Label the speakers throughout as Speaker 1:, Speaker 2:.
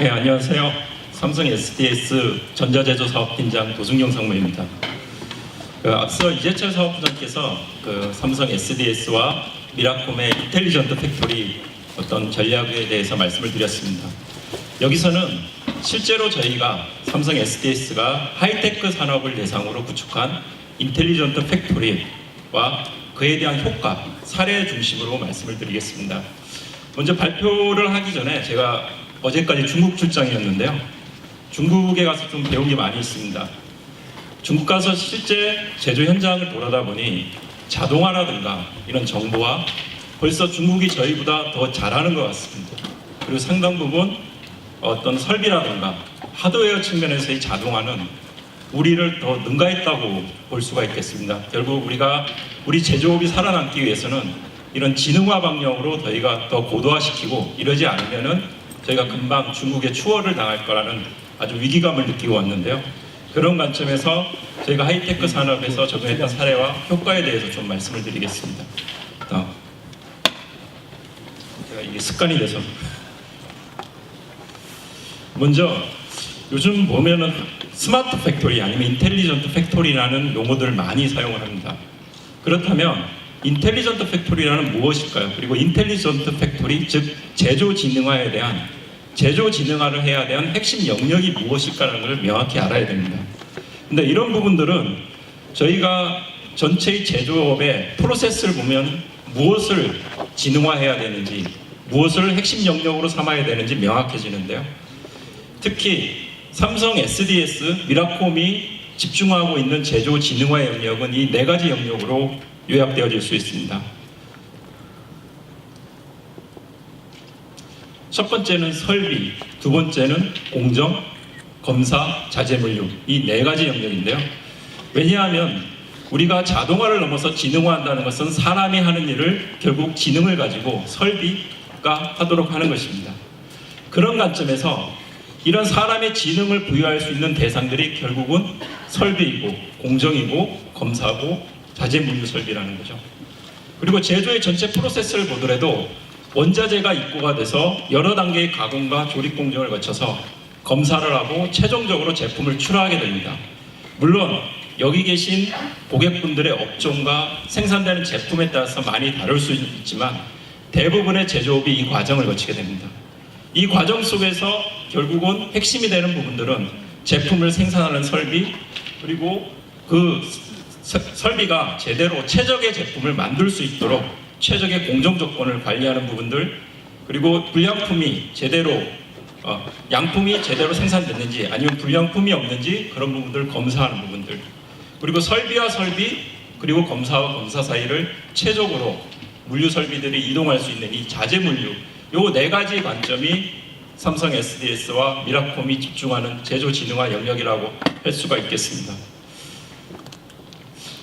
Speaker 1: 네, 안녕하세요. 삼성 SDS 전자제조 사업팀장 도승용 상무입니다. 앞서 이재철 사업부장께서 삼성 SDS와 미라콤의 인텔리전트 팩토리 어떤 전략에 대해서 말씀을 드렸습니다. 여기서는 실제로 저희가 삼성 SDS가 하이테크 산업을 대상으로 구축한 인텔리전트 팩토리와 그에 대한 효과, 사례 중심으로 말씀을 드리겠습니다. 먼저 발표를 하기 전에 제가 어제까지 중국 출장이었는데요. 중국에 가서 좀 배운 게 많이 있습니다. 중국 가서 실제 제조 현장을 돌아다 보니 자동화라든가 이런 정보와 벌써 중국이 저희보다 더 잘하는 것 같습니다. 그리고 상당 부분 어떤 설비라든가 하드웨어 측면에서의 자동화는 우리를 더 능가했다고 볼 수가 있겠습니다. 결국 우리 제조업이 살아남기 위해서는 이런 지능화 방향으로 저희가 더 고도화시키고 이러지 않으면은 저희가 금방 중국에 추월을 당할 거라는 아주 위기감을 느끼고 왔는데요. 그런 관점에서 저희가 하이테크 산업에서 적용했던 사례와 효과에 대해서 좀 말씀을 드리겠습니다. 제가 이게 습관이 돼서 먼저 요즘 보면은 스마트 팩토리 아니면 인텔리전트 팩토리라는 용어들을 많이 사용을 합니다. 그렇다면 인텔리전트 팩토리라는 무엇일까요? 그리고 인텔리전트 팩토리, 즉 제조지능화를 해야 대한 핵심 영역이 무엇일까라는 걸 명확히 알아야 됩니다. 근데 이런 부분들은 저희가 전체의 제조업의 프로세스를 보면 무엇을 지능화해야 되는지, 무엇을 핵심 영역으로 삼아야 되는지 명확해지는데요. 특히 삼성 SDS, 미라콤이 집중하고 있는 제조 지능화 영역은 이 네 가지 영역으로 요약되어질 수 있습니다. 첫 번째는 설비, 두 번째는 공정, 검사, 자재물류, 이 네 가지 영역인데요. 왜냐하면 우리가 자동화를 넘어서 지능화한다는 것은 사람이 하는 일을 결국 지능을 가지고 설비가 하도록 하는 것입니다. 그런 관점에서 이런 사람의 지능을 부여할 수 있는 대상들이 결국은 설비이고 공정이고 검사고 자재물류 설비라는 거죠. 그리고 제조의 전체 프로세스를 보더라도 원자재가 입고가 돼서 여러 단계의 가공과 조립 공정을 거쳐서 검사를 하고 최종적으로 제품을 출하하게 됩니다. 물론 여기 계신 고객분들의 업종과 생산되는 제품에 따라서 많이 다를 수 있지만 대부분의 제조업이 이 과정을 거치게 됩니다. 이 과정 속에서 결국은 핵심이 되는 부분들은 제품을 생산하는 설비, 그리고 그 설비가 제대로 최적의 제품을 만들 수 있도록 최적의 공정 조건을 관리하는 부분들, 그리고 양품이 제대로 생산됐는지 아니면 불량품이 없는지 그런 부분들을 검사하는 부분들, 그리고 설비와 설비 그리고 검사와 검사 사이를 최적으로 물류 설비들이 이동할 수 있는 이 자재 물류, 요 네 가지 관점이 삼성 SDS와 미라콤이 집중하는 제조 지능화 영역이라고 할 수가 있겠습니다.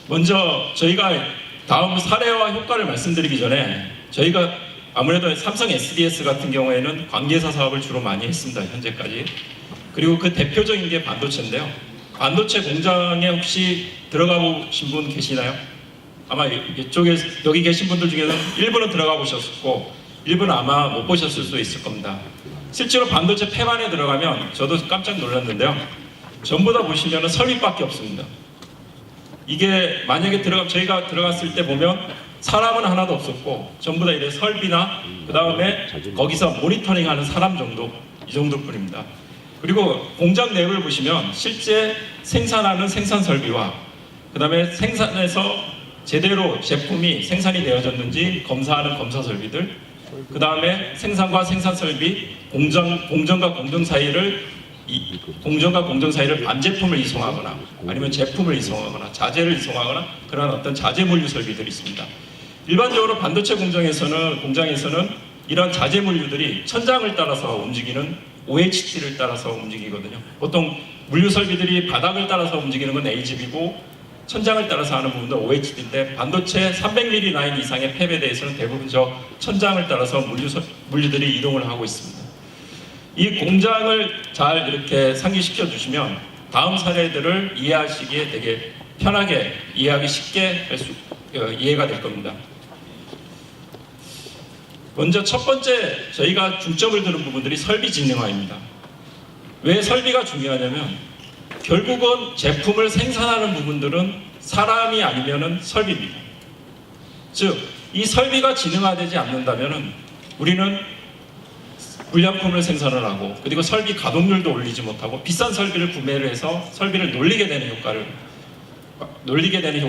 Speaker 1: 먼저 저희가 다음 사례와 효과를 말씀드리기 전에 저희가 아무래도 삼성 SDS 같은 경우에는 관계사 사업을 주로 많이 했습니다. 현재까지. 그리고 그 대표적인 게 반도체인데요. 반도체 공장에 혹시 들어가 보신 분 계시나요? 아마 이쪽에 여기 계신 분들 중에는 일부는 들어가 보셨고 일부는 아마 못 보셨을 수도 있을 겁니다. 실제로 반도체 폐반에 들어가면 저도 깜짝 놀랐는데요. 전부 다 보시면 설비밖에 없습니다. 이게 만약에 저희가 들어갔을 때 보면 사람은 하나도 없었고 전부 다 이래 설비나 그 다음에 거기서 모니터링하는 사람 정도, 이 정도뿐입니다. 그리고 공장 내부를 보시면 실제 생산하는 생산 설비와 그 다음에 생산해서 제대로 제품이 생산이 되어졌는지 검사하는 검사 설비들, 그 다음에 생산과 생산 설비, 공정과 공정 사이를 반제품을 이송하거나 아니면 제품을 이송하거나 자재를 이송하거나 그런 어떤 자재 물류 설비들이 있습니다. 일반적으로 반도체 공장에서는 이런 자재 물류들이 천장을 따라서 움직이는 OHT를 따라서 움직이거든요. 보통 물류 설비들이 바닥을 따라서 움직이는 건 AGV고 천장을 따라서 하는 부분도 OHT인데 반도체 300mm 라인 이상의 팹에 대해서는 대부분 저 천장을 따라서 물류들이 이동을 하고 있습니다. 이 공장을 잘 이렇게 상기시켜 주시면 다음 사례들을 이해하시기에 되게 편하게 이해하기 쉽게 이해가 될 겁니다. 먼저 첫 번째 저희가 중점을 두는 부분들이 설비 지능화입니다. 왜 설비가 중요하냐면 결국은 제품을 생산하는 부분들은 사람이 아니면은 설비입니다. 즉, 이 설비가 지능화되지 않는다면은 우리는 불량품을 생산을 하고, 그리고 설비 가동률도 올리지 못하고 비싼 설비를 구매를 해서 설비를 놀리게 되는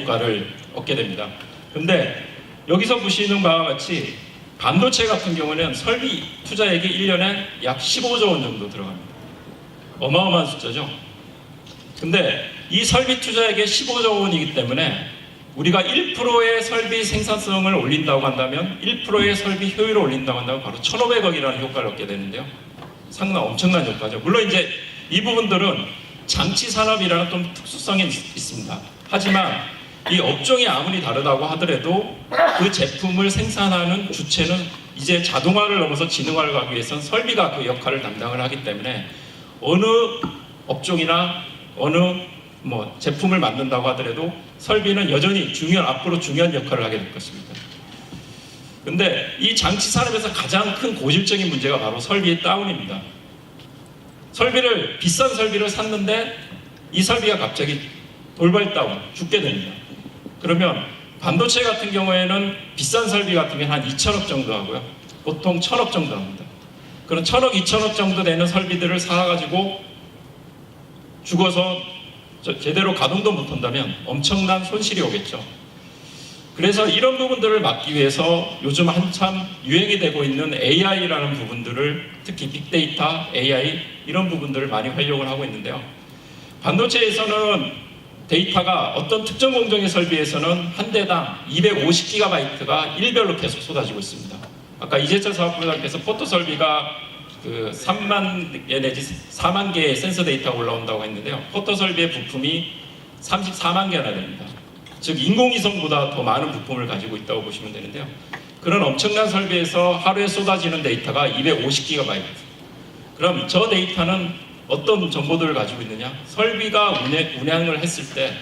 Speaker 1: 효과를 얻게 됩니다. 근데 여기서 보시는 바와 같이 반도체 같은 경우는 설비 투자액이 1년에 약 15조 원 정도 들어갑니다. 어마어마한 숫자죠. 근데 이 설비 투자액의 15조 원이기 때문에 우리가 1%의 설비 생산성을 올린다고 한다면, 1%의 설비 효율을 올린다고 한다면 바로 1,500억이라는 효과를 얻게 되는데요. 상당히 엄청난 효과죠. 물론 이제 이 부분들은 장치 산업이라는 좀 특수성이 있습니다. 하지만 이 업종이 아무리 다르다고 하더라도 그 제품을 생산하는 주체는 이제 자동화를 넘어서 지능화를 가기 위해서는 설비가 그 역할을 담당을 하기 때문에 어느 업종이나 어느 제품을 만든다고 하더라도 설비는 여전히 앞으로 중요한 역할을 하게 될 것입니다. 근데 이 장치 산업에서 가장 큰 고질적인 문제가 바로 설비의 다운입니다. 비싼 설비를 샀는데 이 설비가 갑자기 돌발 다운, 죽게 됩니다. 그러면 반도체 같은 경우에는 비싼 설비 같은 경우는 한 2천억 정도 하고요. 보통 1,000억 정도 합니다. 그런 1,000억, 2천억 정도 되는 설비들을 사가지고 죽어서 제대로 가동도 못한다면 엄청난 손실이 오겠죠. 그래서 이런 부분들을 막기 위해서 요즘 한참 유행이 되고 있는 AI라는 부분들을, 특히 빅데이터, AI 이런 부분들을 많이 활용을 하고 있는데요. 반도체에서는 데이터가 어떤 특정 공정의 설비에서는 한 대당 250GB가 일별로 계속 쏟아지고 있습니다. 아까 이재철 사업부장께서 포토 설비가 3만 개 내지 4만 개의 센서 데이터가 올라온다고 했는데요. 포토 설비의 부품이 34만 개나 됩니다. 즉 인공위성보다 더 많은 부품을 가지고 있다고 보시면 되는데요. 그런 엄청난 설비에서 하루에 쏟아지는 데이터가 250GB. 그럼 저 데이터는 어떤 정보들을 가지고 있느냐? 설비가 운행을 했을 때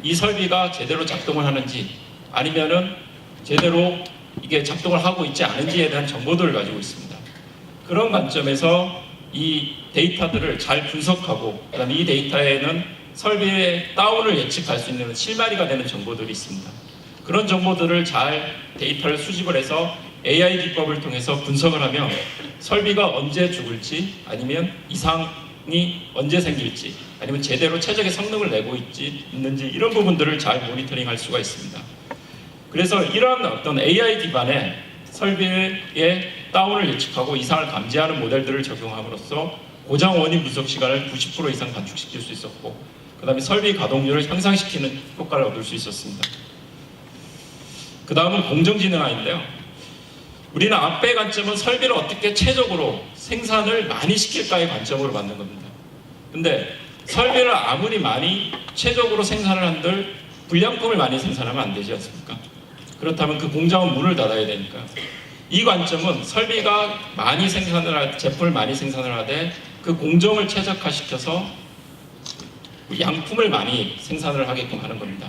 Speaker 1: 이 설비가 제대로 작동을 하는지, 아니면은 제대로 이게 작동을 하고 있지 않은지에 대한 정보들을 가지고 있습니다. 그런 관점에서 이 데이터들을 잘 분석하고, 그다음에 이 데이터에는 설비의 다운을 예측할 수 있는 실마리가 되는 정보들이 있습니다. 그런 정보들을 잘 데이터를 수집을 해서 AI 기법을 통해서 분석을 하면 설비가 언제 죽을지, 아니면 이상이 언제 생길지, 아니면 제대로 최적의 성능을 내고 있는지 이런 부분들을 잘 모니터링할 수가 있습니다. 그래서 이런 어떤 AI 기반의 설비의 다운을 예측하고 이상을 감지하는 모델들을 적용함으로써 고장 원인 분석 시간을 90% 이상 단축시킬 수 있었고, 그 다음에 설비 가동률을 향상시키는 효과를 얻을 수 있었습니다. 그 다음은 공정지능화인데요. 우리는 앞의 관점은 설비를 어떻게 최적으로 생산을 많이 시킬까의 관점으로 만든 겁니다. 근데 설비를 아무리 많이 최적으로 생산을 한들 불량품을 많이 생산하면 안 되지 않습니까? 그렇다면 그 공장은 문을 닫아야 되니까. 이 관점은 설비가 많이 제품을 많이 생산을 하되 그 공정을 최적화시켜서 양품을 많이 생산을 하게끔 하는 겁니다.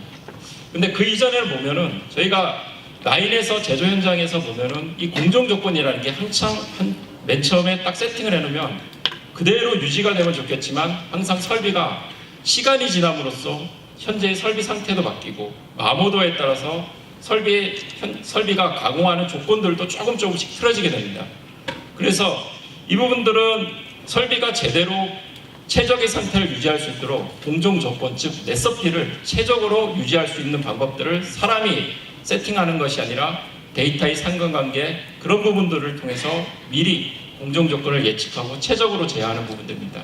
Speaker 1: 근데 그 이전에는 보면은 저희가 라인에서 제조 현장에서 보면은 이 공정 조건이라는 게 한창 맨 처음에 딱 세팅을 해놓으면 그대로 유지가 되면 좋겠지만 항상 설비가 시간이 지남으로써 현재의 설비 상태도 바뀌고 마모도에 따라서 설비가 가공하는 조건들도 조금씩 틀어지게 됩니다. 그래서 이 부분들은 설비가 제대로 최적의 상태를 유지할 수 있도록 공정 조건, 즉 SOP를 최적으로 유지할 수 있는 방법들을 사람이 세팅하는 것이 아니라 데이터의 상관관계, 그런 부분들을 통해서 미리 공정 조건을 예측하고 최적으로 제어하는 부분들입니다.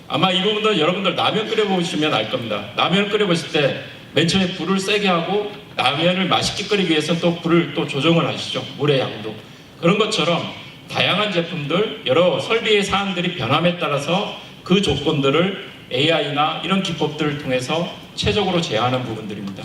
Speaker 1: 아마 이 부분들 여러분들 라면 끓여보시면 알 겁니다. 라면 끓여보실 때 맨 처음에 불을 세게 하고 라면을 맛있게 끓이기 위해서 또 불을 또 조정을 하시죠. 물의 양도. 그런 것처럼 다양한 제품들, 여러 설비의 사항들이 변함에 따라서 그 조건들을 AI나 이런 기법들을 통해서 최적으로 제어하는 부분들입니다.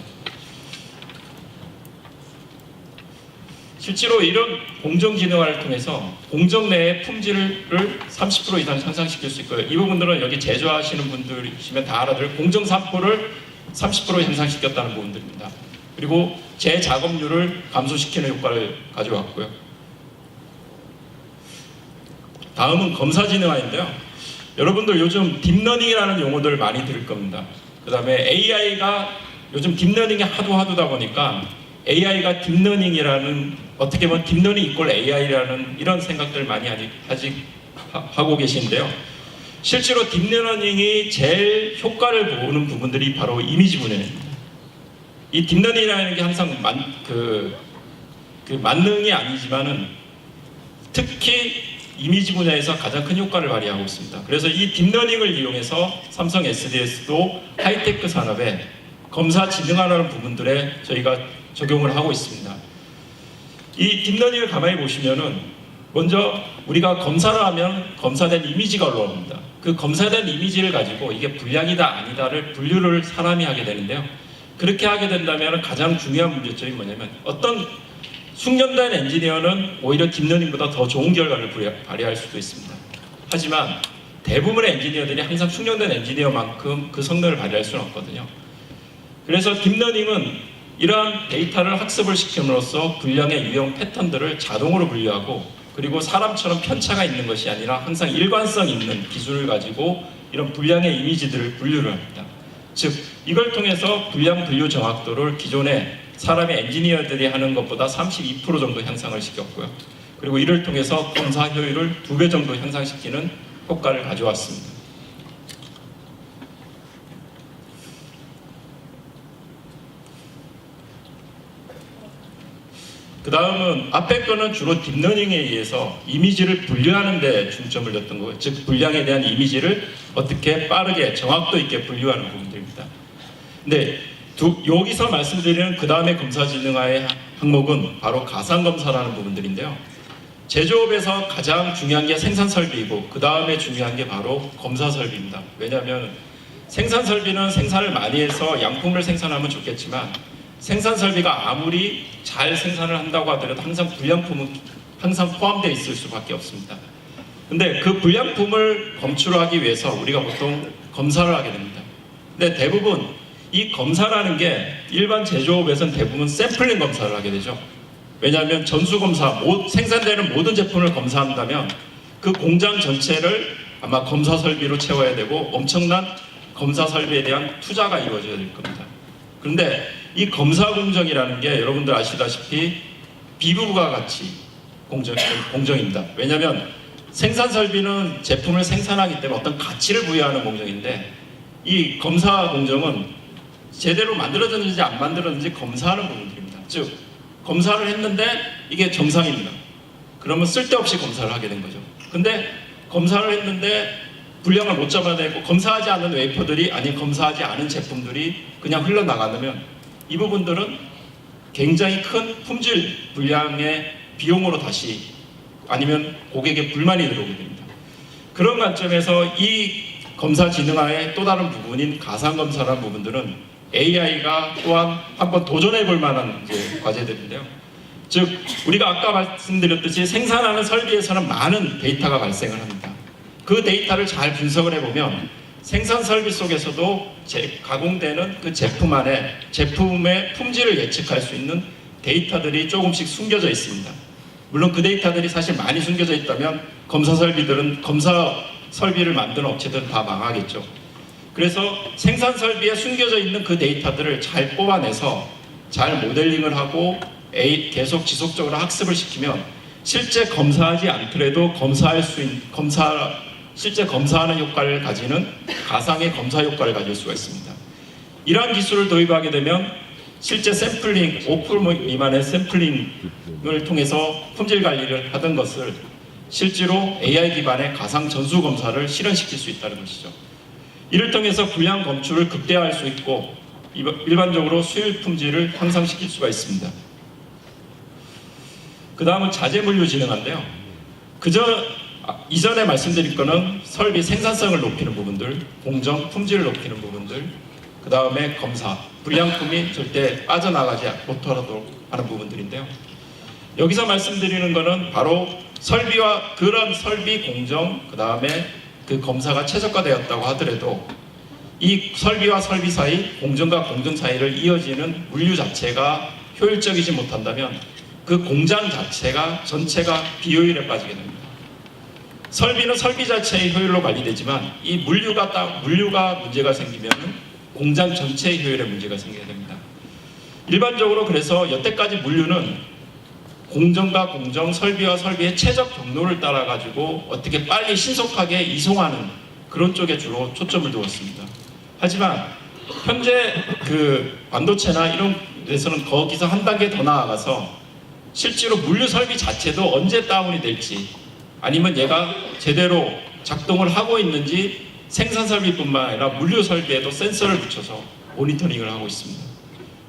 Speaker 1: 실제로 이런 공정지능화를 통해서 공정 내의 품질을 30% 이상 향상시킬 수 있고요. 이 부분들은 여기 제조하시는 분들이시면 다 알아들 공정 산포를 30% 향상시켰다는 부분들입니다. 그리고 재작업률을 감소시키는 효과를 가져왔고요. 다음은 검사지능화인데요. 여러분들 요즘 딥러닝이라는 용어들 많이 들을 겁니다. 그 다음에 AI가 요즘 딥러닝이 하도다 보니까 AI가 딥러닝이라는, 어떻게 보면 딥러닝 이꼴 AI라는 이런 생각들 많이 하고 계신데요. 실제로 딥러닝이 제일 효과를 보는 부분들이 바로 이미지 분해입니다. 이 딥러닝이라는 게 항상 만능이 아니지만은 특히 이미지 분야에서 가장 큰 효과를 발휘하고 있습니다. 그래서 이 딥러닝을 이용해서 삼성 SDS도 하이테크 산업에 검사 진흥하는 부분들에 저희가 적용을 하고 있습니다. 이 딥러닝을 가만히 보시면은 먼저 우리가 검사를 하면 검사된 이미지가 올라옵니다. 그 검사된 이미지를 가지고 이게 불량이다 아니다를 분류를 사람이 하게 되는데요. 그렇게 하게 된다면 가장 중요한 문제점이 뭐냐면 어떤 숙련된 엔지니어는 오히려 딥러닝보다 더 좋은 결과를 발휘할 수도 있습니다. 하지만 대부분의 엔지니어들이 항상 숙련된 엔지니어만큼 그 성능을 발휘할 수는 없거든요. 그래서 딥러닝은 이러한 데이터를 학습을 시킴으로써 불량의 유형 패턴들을 자동으로 분류하고, 그리고 사람처럼 편차가 있는 것이 아니라 항상 일관성 있는 기술을 가지고 이런 불량의 이미지들을 분류를 합니다. 즉 이걸 통해서 불량 분류 정확도를 기존의 사람의 엔지니어들이 하는 것보다 32% 정도 향상을 시켰고요. 그리고 이를 통해서 검사 효율을 2배 정도 향상시키는 효과를 가져왔습니다. 그 다음은 앞에 거는 주로 딥러닝에 의해서 이미지를 분류하는 데 중점을 뒀던 거예요. 즉 불량에 대한 이미지를 어떻게 빠르게 정확도 있게 분류하는 부분들입니다. 근데 여기서 말씀드리는 그 다음에 검사진흥화의 항목은 바로 가상검사라는 부분들인데요. 제조업에서 가장 중요한 게 생산설비이고 그 다음에 중요한 게 바로 검사설비입니다. 왜냐하면 생산설비는 생산을 많이 해서 양품을 생산하면 좋겠지만 생산설비가 아무리 잘 생산을 한다고 하더라도 항상 불량품은 항상 포함되어 있을 수밖에 없습니다. 근데 그 불량품을 검출하기 위해서 우리가 보통 검사를 하게 됩니다. 근데 대부분 이 검사라는 게 일반 제조업에서는 대부분 샘플링 검사를 하게 되죠. 왜냐하면 전수검사, 생산되는 모든 제품을 검사한다면 그 공장 전체를 아마 검사 설비로 채워야 되고 엄청난 검사 설비에 대한 투자가 이루어져야 될 겁니다. 그런데 이 검사 공정이라는 게 여러분들 아시다시피 비부부가 같이 공정입니다. 왜냐하면 생산 설비는 제품을 생산하기 때문에 어떤 가치를 부여하는 공정인데 이 검사 공정은 제대로 만들어졌는지 안 만들어졌는지 검사하는 부분들입니다. 즉 검사를 했는데 이게 정상입니다. 그러면 쓸데없이 검사를 하게 된 거죠. 근데 검사를 했는데 불량을 못 잡아내고 검사하지 않은 웨이퍼들이 아니 검사하지 않은 제품들이 그냥 흘러나가면 이 부분들은 굉장히 큰 품질 불량의 비용으로 다시 아니면 고객의 불만이 들어오게 됩니다. 그런 관점에서 이 검사 진흥화의 또 다른 부분인 가상검사라는 부분들은 AI가 또한 한번 도전해 볼 만한 과제들인데요. 즉 우리가 아까 말씀드렸듯이 생산하는 설비에서는 많은 데이터가 발생을 합니다. 그 데이터를 잘 분석을 해보면 생산 설비 속에서도 가공되는 그 제품 안에 제품의 품질을 예측할 수 있는 데이터들이 조금씩 숨겨져 있습니다. 물론 그 데이터들이 사실 많이 숨겨져 있다면 검사 설비들은 검사 설비를 만드는 업체들은 다 망하겠죠. 그래서 생산 설비에 숨겨져 있는 그 데이터들을 잘 뽑아내서 잘 모델링을 하고 계속 지속적으로 학습을 시키면 실제 검사하지 않더라도 실제 검사하는 효과를 가지는 가상의 검사 효과를 가질 수가 있습니다. 이러한 기술을 도입하게 되면 실제 샘플링, 5% 미만의 샘플링을 통해서 품질 관리를 하던 것을 실제로 AI 기반의 가상 전수 검사를 실현시킬 수 있다는 것이죠. 이를 통해서 불량 검출을 극대화할 수 있고 일반적으로 수율 품질을 향상시킬 수가 있습니다. 그 다음은 자재 물류 진흥화인데요. 이전에 말씀드린 거는 설비 생산성을 높이는 부분들, 공정, 품질을 높이는 부분들, 그 다음에 검사, 불량품이 절대 빠져나가지 못하도록 하는 부분들인데요. 여기서 말씀드리는 거는 바로 설비와 그런 설비 공정, 그 다음에 그 검사가 최적화되었다고 하더라도 이 설비와 설비 사이, 공정과 공정 사이를 이어지는 물류 자체가 효율적이지 못한다면 그 공장 자체가 전체가 비효율에 빠지게 됩니다. 설비는 설비 자체의 효율로 관리되지만 이 물류가 문제가 생기면 공장 전체의 효율에 문제가 생겨야 됩니다. 일반적으로 그래서 여태까지 물류는 공정과 공정, 설비와 설비의 최적 경로를 따라 가지고 어떻게 빨리 신속하게 이송하는 그런 쪽에 주로 초점을 두었습니다. 하지만 현재 그 반도체나 이런 데서는 거기서 한 단계 더 나아가서 실제로 물류 설비 자체도 언제 다운이 될지, 아니면 얘가 제대로 작동을 하고 있는지 생산 설비뿐만 아니라 물류 설비에도 센서를 붙여서 모니터링을 하고 있습니다.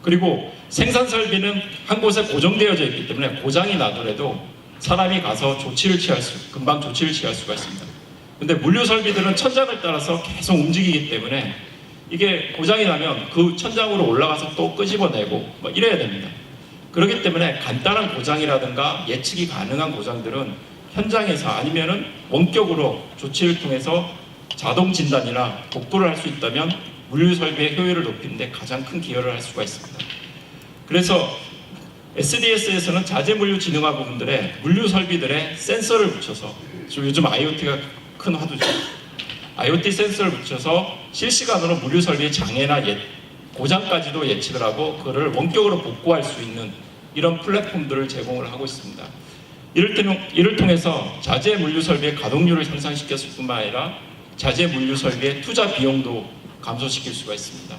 Speaker 1: 그리고 생산 설비는 한 곳에 고정되어져 있기 때문에 고장이 나더라도 사람이 가서 금방 조치를 취할 수가 있습니다. 근데 물류 설비들은 천장을 따라서 계속 움직이기 때문에 이게 고장이 나면 그 천장으로 올라가서 또 끄집어내고 뭐 이래야 됩니다. 그렇기 때문에 간단한 고장이라든가 예측이 가능한 고장들은 현장에서 아니면은 원격으로 조치를 통해서 자동 진단이나 복구를 할 수 있다면 물류 설비의 효율을 높이는 데 가장 큰 기여를 할 수가 있습니다. 그래서 SDS에서는 자재 물류 진흥화 부분들에 물류 설비들의 센서를 붙여서, 요즘 IoT가 큰 화두죠. IoT 센서를 붙여서 실시간으로 물류 설비의 장애나 고장까지도 예측을 하고 그를 원격으로 복구할 수 있는 이런 플랫폼들을 제공을 하고 있습니다. 이를 통해서 자재 물류 설비의 가동률을 향상시켰을 뿐만 아니라 자재 물류 설비의 투자 비용도 감소시킬 수가 있습니다.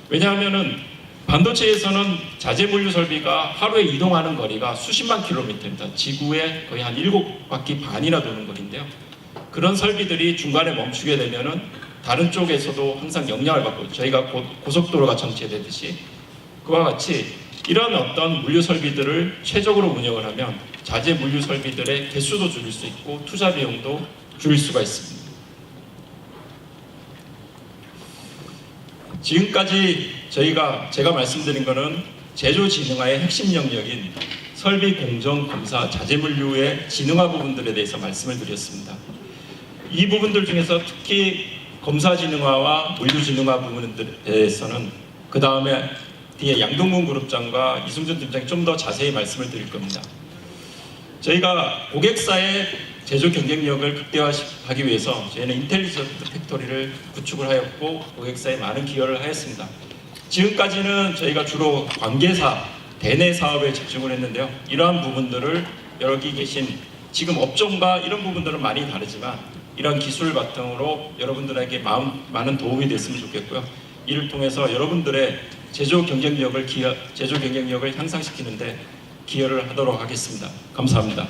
Speaker 1: 왜냐하면은 반도체에서는 자재 물류 설비가 하루에 이동하는 거리가 수십만 킬로미터입니다. 지구에 거의 한 7바퀴 반이나 도는 거리인데요. 그런 설비들이 중간에 멈추게 되면은 다른 쪽에서도 항상 영향을 받고, 저희가 고속도로가 정체되듯이 그와 같이 이런 어떤 물류 설비들을 최적으로 운영을 하면 자재 물류 설비들의 개수도 줄일 수 있고 투자 비용도 줄일 수가 있습니다. 지금까지 제가 말씀드린 것은 제조진흥화의 핵심 영역인 설비 공정 검사 자재 물류의 진흥화 부분들에 대해서 말씀을 드렸습니다. 이 부분들 중에서 특히 검사 진흥화와 물류 진흥화 부분들에 대해서는 그 다음에 뒤에 양동근 그룹장과 이승준 팀장이 좀 더 자세히 말씀을 드릴 겁니다. 저희가 고객사의 제조 경쟁력을 극대화하기 위해서 저희는 인텔리전트 팩토리를 구축을 하였고 고객사에 많은 기여를 하였습니다. 지금까지는 저희가 주로 관계사, 대내 사업에 집중을 했는데요. 이러한 부분들을 여기 계신 지금 업종과 이런 부분들은 많이 다르지만 이런 기술을 바탕으로 여러분들에게 많은 도움이 됐으면 좋겠고요. 이를 통해서 여러분들의 제조 경쟁력을 향상시키는 데 기여를 하도록 하겠습니다. 감사합니다.